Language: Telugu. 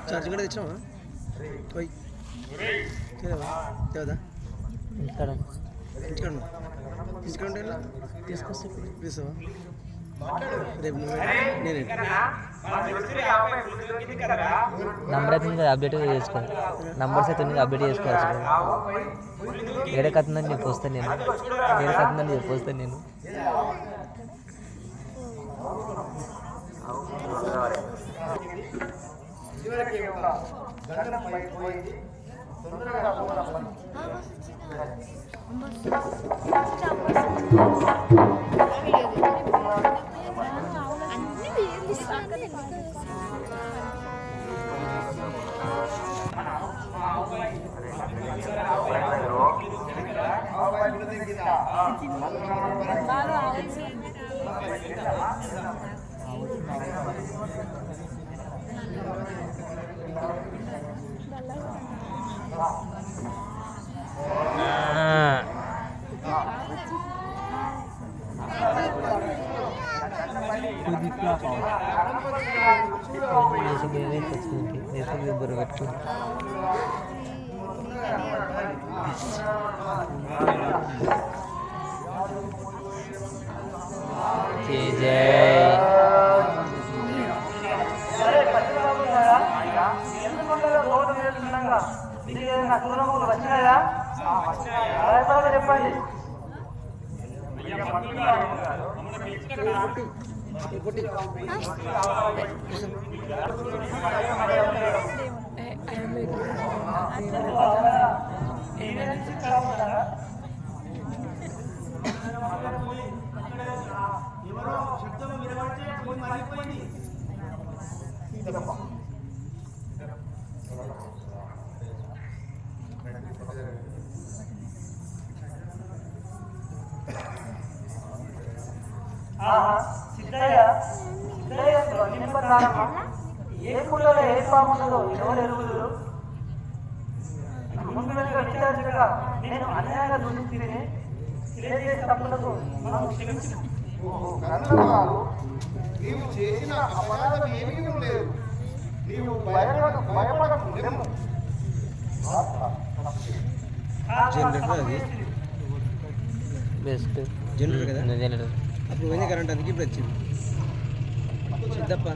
ఛార్జింగ్ కూడా తెచ్చావా పోయి తేవదా తీసుకుంటే తీసుకొస్తా తీసావా రేపు నేనే నంబర్ అయితే అప్డేట్ చేసుకోవాలి నంబర్స్ అయితే అప్డేట్ చేసుకోవచ్చు ఏడే కత్తుందని చెప్పి వస్తాను నేను ఏడే కత్తుందని చెప్పి వస్తాను నేను బుర్ర పెట్టుకో చెప్పండి సిద్ధయ్య ఏ పుట్టలో ఏ పాముందో ఎవరు ఎరుగుదురు ముందు విచారించగా నేను అన్యాయంగా దున్నితే తెలియజేసే తప్పులకు మనం క్షమించు. నీవు చేసిన అపరాధం ఏమీ లేదు. నీవు భయపడము. బెస్ట్ జనరేటర్ కదా, అప్పుడు పోయింది కరెంట్, అందుకే ఇప్పుడు వచ్చింది సిద్ధప్ప.